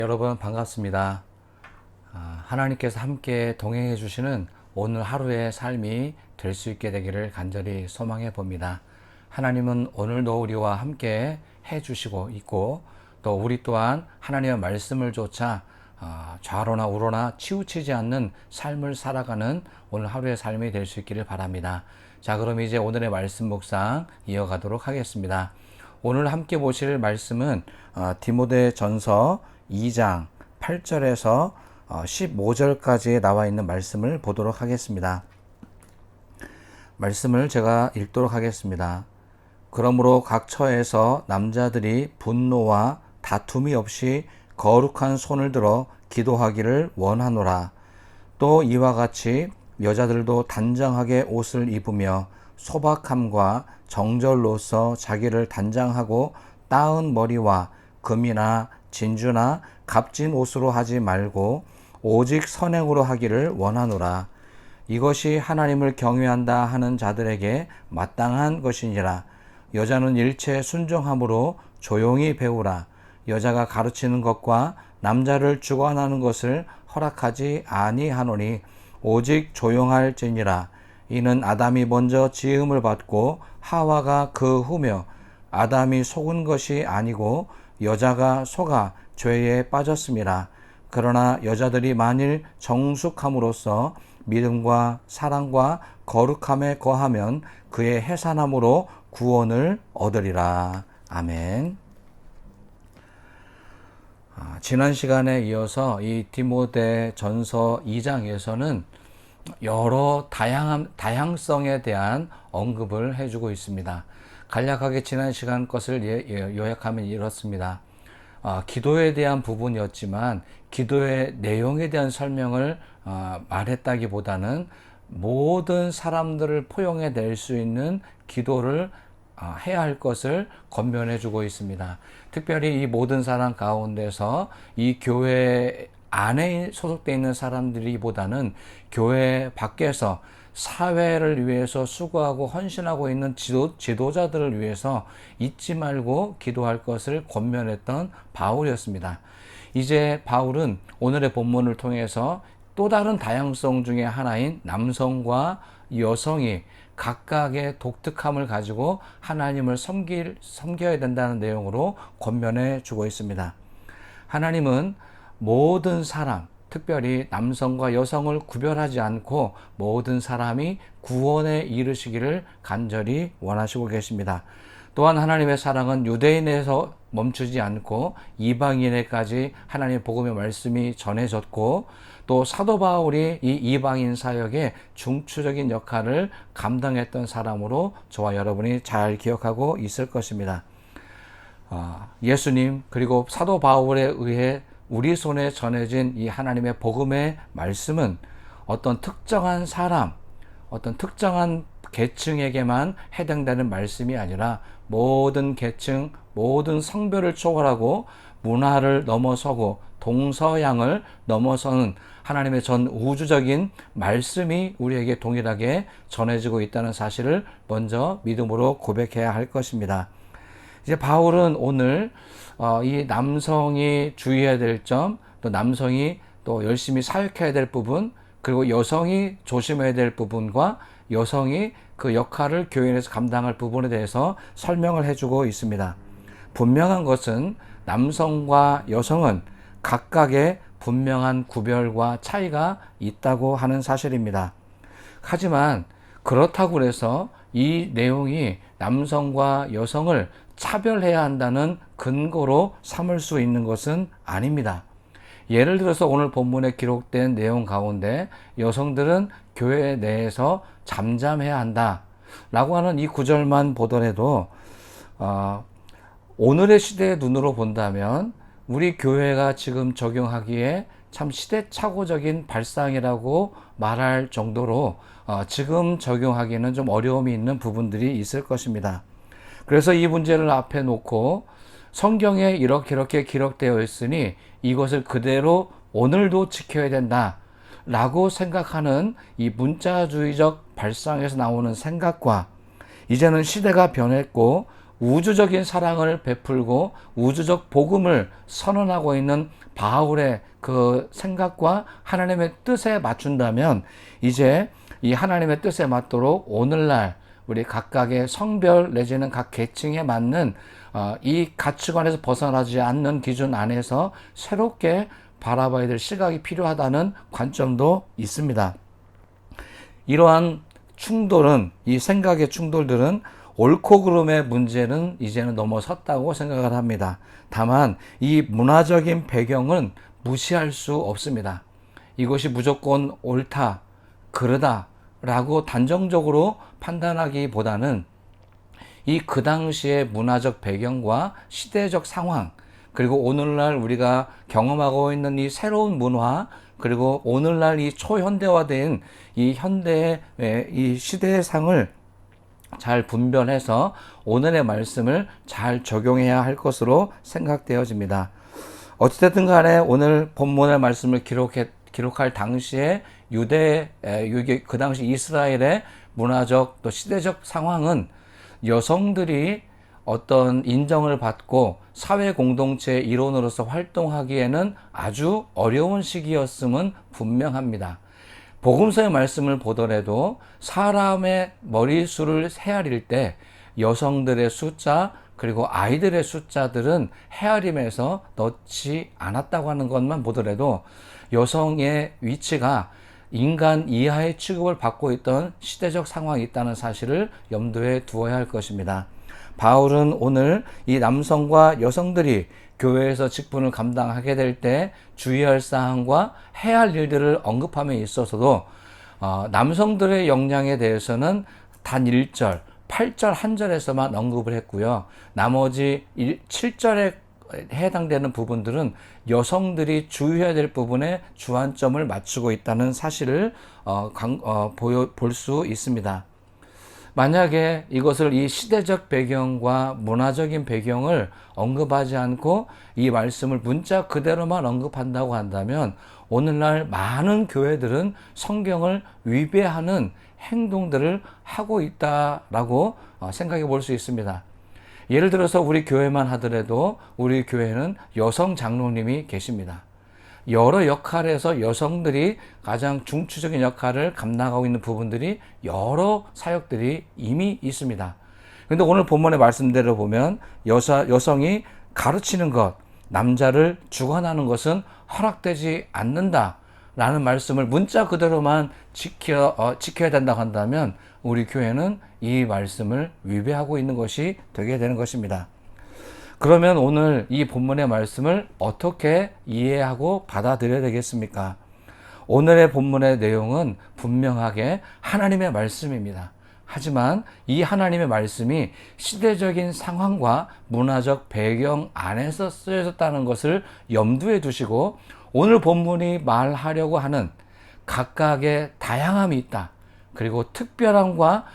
여러분 반갑습니다. 하나님께서 함께 동행해 주시는 오늘 하루의 삶이 될 수 있게 되기를 간절히 소망해 봅니다. 하나님은 오늘도 우리와 함께 해 주시고 있고, 또 우리 또한 하나님의 말씀을 조차 좌로나 우로나 치우치지 않는 삶을 살아가는 오늘 하루의 삶이 될 수 있기를 바랍니다. 자, 그럼 이제 오늘의 말씀 묵상 이어가도록 하겠습니다. 오늘 함께 보실 말씀은 디모데 전서 2장 8절에서 15절까지 나와 있는 말씀을 보도록 하겠습니다. 말씀을 제가 읽도록 하겠습니다. 그러므로 각 처에서 남자들이 분노와 다툼이 없이 거룩한 손을 들어 기도하기를 원하노라. 또 이와 같이 여자들도 단정하게 옷을 입으며 소박함과 정절로서 자기를 단장하고 따은 머리와 금이나 진주나 값진 옷으로 하지 말고 오직 선행으로 하기를 원하노라. 이것이 하나님을 경외한다 하는 자들에게 마땅한 것이니라. 여자는 일체 순종함으로 조용히 배우라. 여자가 가르치는 것과 남자를 주관하는 것을 허락하지 아니하노니 오직 조용할지니라. 이는 아담이 먼저 지음을 받고 하와가 그 후며 아담이 속은 것이 아니고 여자가 속아 죄에 빠졌음이라. 그러나 여자들이 만일 정숙함으로써 믿음과 사랑과 거룩함에 거하면 그의 해산함으로 구원을 얻으리라. 아멘. 지난 시간에 이어서 이 디모데 전서 2장에서는 여러 다양성에 대한 언급을 해주고 있습니다. 간략하게 지난 시간 것을 요약하면 이렇습니다. 기도에 대한 부분이었지만 기도의 내용에 대한 설명을 말했다기보다는 모든 사람들을 포용해 낼 수 있는 기도를 해야 할 것을 권면해 주고 있습니다. 특별히 이 모든 사람 가운데서 이 교회 안에 소속되어 있는 사람들이보다는 교회 밖에서 사회를 위해서 수고하고 헌신하고 있는 지도자들을 위해서 잊지 말고 기도할 것을 권면했던 바울이었습니다. 이제 바울은 오늘의 본문을 통해서 또 다른 다양성 중에 하나인 남성과 여성이 각각의 독특함을 가지고 하나님을 섬겨야 된다는 내용으로 권면해 주고 있습니다. 하나님은 모든 사람, 특별히 남성과 여성을 구별하지 않고 모든 사람이 구원에 이르시기를 간절히 원하시고 계십니다. 또한 하나님의 사랑은 유대인에서 멈추지 않고 이방인에까지 하나님의 복음의 말씀이 전해졌고, 또 사도 바울이 이 이방인 사역의 중추적인 역할을 감당했던 사람으로 저와 여러분이 잘 기억하고 있을 것입니다. 예수님 그리고 사도 바울에 의해 우리 손에 전해진 이 하나님의 복음의 말씀은 어떤 특정한 사람, 어떤 특정한 계층에게만 해당되는 말씀이 아니라 모든 계층, 모든 성별을 초월하고 문화를 넘어서고 동서양을 넘어서는 하나님의 전 우주적인 말씀이 우리에게 동일하게 전해지고 있다는 사실을 먼저 믿음으로 고백해야 할 것입니다. 이제 바울은 오늘 이 남성이 주의해야 될 점, 또 남성이 또 열심히 사역해야 될 부분, 그리고 여성이 조심해야 될 부분과 여성이 그 역할을 교회 내에서 감당할 부분에 대해서 설명을 해주고 있습니다. 분명한 것은 남성과 여성은 각각의 분명한 구별과 차이가 있다고 하는 사실입니다. 하지만 그렇다고 해서 이 내용이 남성과 여성을 차별해야 한다는 근거로 삼을 수 있는 것은 아닙니다. 예를 들어서 오늘 본문에 기록된 내용 가운데 여성들은 교회 내에서 잠잠해야 한다 라고 하는 이 구절만 보더라도 오늘의 시대의 눈으로 본다면 우리 교회가 지금 적용하기에 참 시대착오적인 발상이라고 말할 정도로 지금 적용하기에는 좀 어려움이 있는 부분들이 있을 것입니다. 그래서 이 문제를 앞에 놓고 성경에 이렇게 기록되어 있으니 이것을 그대로 오늘도 지켜야 된다 라고 생각하는 이 문자주의적 발상에서 나오는 생각과 이제는 시대가 변했고 우주적인 사랑을 베풀고 우주적 복음을 선언하고 있는 바울의 그 생각과 하나님의 뜻에 맞춘다면 이제 이 하나님의 뜻에 맞도록 오늘날 우리 각각의 성별 내지는 각 계층에 맞는 이 가치관에서 벗어나지 않는 기준 안에서 새롭게 바라봐야 될 시각이 필요하다는 관점도 있습니다. 이러한 충돌은, 이 생각의 충돌들은 옳고 그름의 문제는 이제는 넘어섰다고 생각을 합니다. 다만 이 문화적인 배경은 무시할 수 없습니다. 이것이 무조건 옳다, 그르다 라고 단정적으로 판단하기보다는 이 그 당시의 문화적 배경과 시대적 상황, 그리고 오늘날 우리가 경험하고 있는 이 새로운 문화, 그리고 오늘날 이 초현대화된 이 현대의 이 시대의 상을 잘 분별해서 오늘의 말씀을 잘 적용해야 할 것으로 생각되어집니다. 어찌됐든 간에 오늘 본문의 말씀을 기록할 당시에 그 당시 이스라엘의 문화적 또 시대적 상황은 여성들이 어떤 인정을 받고 사회 공동체의 일원으로서 활동하기에는 아주 어려운 시기였음은 분명합니다. 복음서의 말씀을 보더라도 사람의 머리수를 헤아릴 때 여성들의 숫자 그리고 아이들의 숫자들은 헤아림에서 넣지 않았다고 하는 것만 보더라도 여성의 위치가 인간 이하의 취급을 받고 있던 시대적 상황이 있다는 사실을 염두에 두어야 할 것입니다. 바울은 오늘 이 남성과 여성들이 교회에서 직분을 감당하게 될 때 주의할 사항과 해야 할 일들을 언급함에 있어서도 남성들의 역량에 대해서는 단 1절, 8절 한 절에서만 언급을 했고요. 나머지 7절에 해당되는 부분들은 여성들이 주의해야 될 부분에 주안점을 맞추고 있다는 사실을 볼 수 있습니다. 만약에 이것을 이 시대적 배경과 문화적인 배경을 언급하지 않고 이 말씀을 문자 그대로만 언급한다고 한다면 오늘날 많은 교회들은 성경을 위배하는 행동들을 하고 있다라고 생각해 볼 수 있습니다. 예를 들어서 우리 교회만 하더라도 우리 교회는 여성 장로님이 계십니다. 여러 역할에서 여성들이 가장 중추적인 역할을 감당하고 있는 부분들이 여러 사역들이 이미 있습니다. 그런데 오늘 본문의 말씀대로 보면 여성이 가르치는 것, 남자를 주관하는 것은 허락되지 않는다라는 말씀을 문자 그대로만 지켜야 된다고 한다면 우리 교회는 이 말씀을 위배하고 있는 것이 되게 되는 것입니다. 그러면 오늘 이 본문의 말씀을 어떻게 이해하고 받아들여야 되겠습니까? 오늘의 본문의 내용은 분명하게 하나님의 말씀입니다. 하지만 이 하나님의 말씀이 시대적인 상황과 문화적 배경 안에서 쓰여졌다는 것을 염두에 두시고 오늘 본문이 말하려고 하는 각각의 다양함이 있다. 그리고 특별함과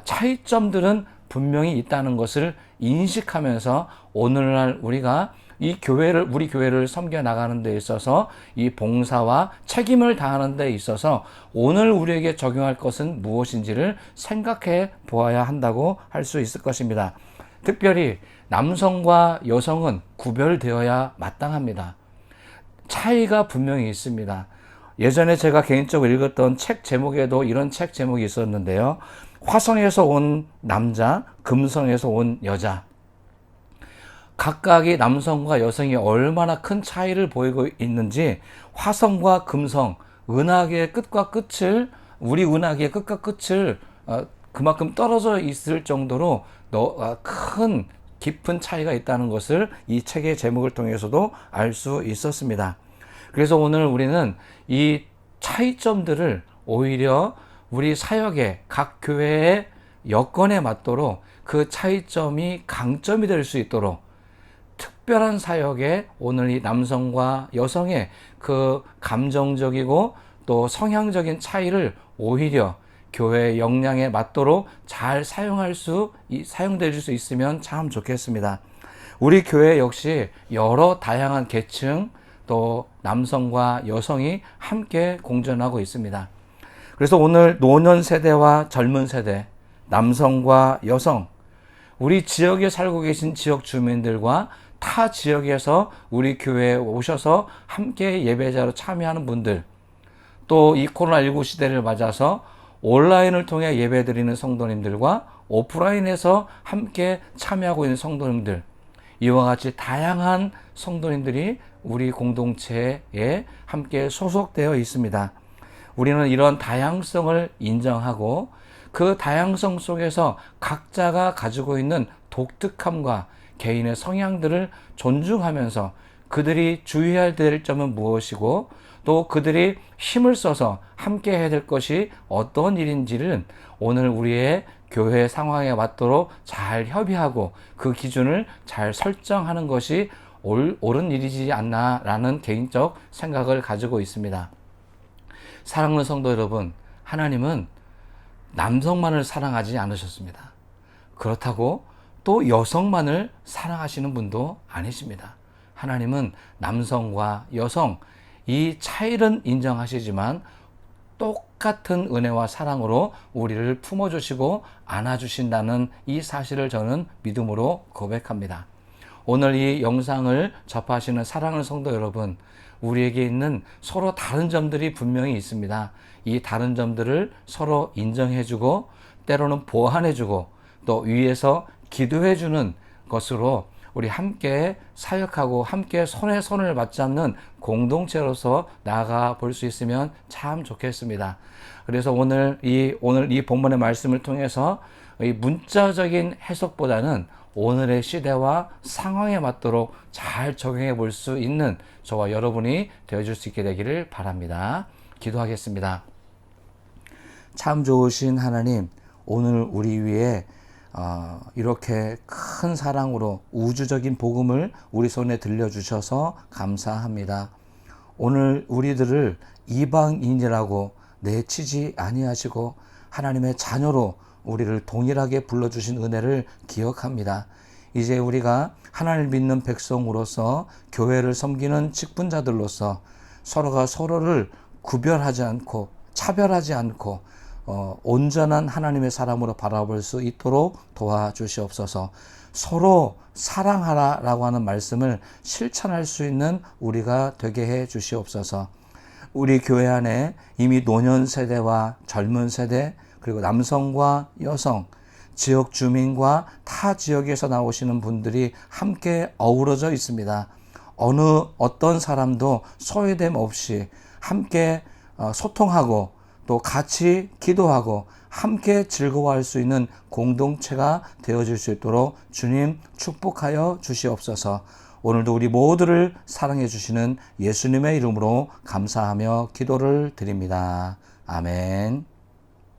차이점들은 분명히 있다는 것을 인식하면서 오늘날 우리가 우리 교회를 섬겨 나가는 데 있어서 이 봉사와 책임을 다하는 데 있어서 오늘 우리에게 적용할 것은 무엇인지를 생각해 보아야 한다고 할 수 있을 것입니다. 특별히 남성과 여성은 구별되어야 마땅합니다. 차이가 분명히 있습니다. 예전에 제가 개인적으로 읽었던 책 제목에도 이런 책 제목이 있었는데요. 화성에서 온 남자, 금성에서 온 여자. 각각의 남성과 여성이 얼마나 큰 차이를 보이고 있는지 화성과 금성, 은하계의 끝과 끝을 우리 은하계의 끝과 끝을 그만큼 떨어져 있을 정도로 큰 깊은 차이가 있다는 것을 이 책의 제목을 통해서도 알 수 있었습니다. 그래서 오늘 우리는 이 차이점들을 오히려 우리 사역의 각 교회의 여건에 맞도록 그 차이점이 강점이 될 수 있도록 특별한 사역에 오늘 이 남성과 여성의 그 감정적이고 또 성향적인 차이를 오히려 교회의 역량에 맞도록 잘 사용될 수 있으면 참 좋겠습니다. 우리 교회 역시 여러 다양한 계층 또 남성과 여성이 함께 공존하고 있습니다. 그래서 오늘 노년 세대와 젊은 세대, 남성과 여성, 우리 지역에 살고 계신 지역 주민들과 타 지역에서 우리 교회에 오셔서 함께 예배자로 참여하는 분들, 또 이 코로나19 시대를 맞아서 온라인을 통해 예배드리는 성도님들과 오프라인에서 함께 참여하고 있는 성도님들, 이와 같이 다양한 성도님들이 우리 공동체에 함께 소속되어 있습니다. 우리는 이런 다양성을 인정하고 그 다양성 속에서 각자가 가지고 있는 독특함과 개인의 성향들을 존중하면서 그들이 주의해야 될 점은 무엇이고 또 그들이 힘을 써서 함께 해야 될 것이 어떤 일인지를 오늘 우리의 교회 상황에 맞도록 잘 협의하고 그 기준을 잘 설정하는 것이 옳은 일이지 않나라는 개인적 생각을 가지고 있습니다. 사랑하는 성도 여러분, 하나님은 남성만을 사랑하지 않으셨습니다. 그렇다고 또 여성만을 사랑하시는 분도 아니십니다. 하나님은 남성과 여성 이 차이는 인정하시지만 똑같은 은혜와 사랑으로 우리를 품어주시고 안아주신다는 이 사실을 저는 믿음으로 고백합니다. 오늘 이 영상을 접하시는 사랑하는 성도 여러분, 우리에게 있는 서로 다른 점들이 분명히 있습니다. 이 다른 점들을 서로 인정해주고 때로는 보완해주고 또 위에서 기도해주는 것으로 우리 함께 사역하고 함께 손에 손을 맞잡는 공동체로서 나아가 볼 수 있으면 참 좋겠습니다. 그래서 오늘 이 본문의 말씀을 통해서 이 문자적인 해석보다는 오늘의 시대와 상황에 맞도록 잘 적용해 볼 수 있는 저와 여러분이 되어줄 수 있게 되기를 바랍니다. 기도하겠습니다. 참 좋으신 하나님, 오늘 우리 위에 이렇게 큰 사랑으로 우주적인 복음을 우리 손에 들려주셔서 감사합니다. 오늘 우리들을 이방인이라고 내치지 아니하시고 하나님의 자녀로 우리를 동일하게 불러주신 은혜를 기억합니다. 이제 우리가 하나님을 믿는 백성으로서 교회를 섬기는 직분자들로서 서로가 서로를 구별하지 않고 차별하지 않고 온전한 하나님의 사람으로 바라볼 수 있도록 도와주시옵소서. 서로 사랑하라라고 하는 말씀을 실천할 수 있는 우리가 되게 해 주시옵소서. 우리 교회 안에 이미 노년 세대와 젊은 세대 그리고 남성과 여성, 지역 주민과 타 지역에서 나오시는 분들이 함께 어우러져 있습니다. 어떤 사람도 소외됨 없이 함께 소통하고 또 같이 기도하고 함께 즐거워할 수 있는 공동체가 되어질 수 있도록 주님 축복하여 주시옵소서. 오늘도 우리 모두를 사랑해 주시는 예수님의 이름으로 감사하며 기도를 드립니다. 아멘.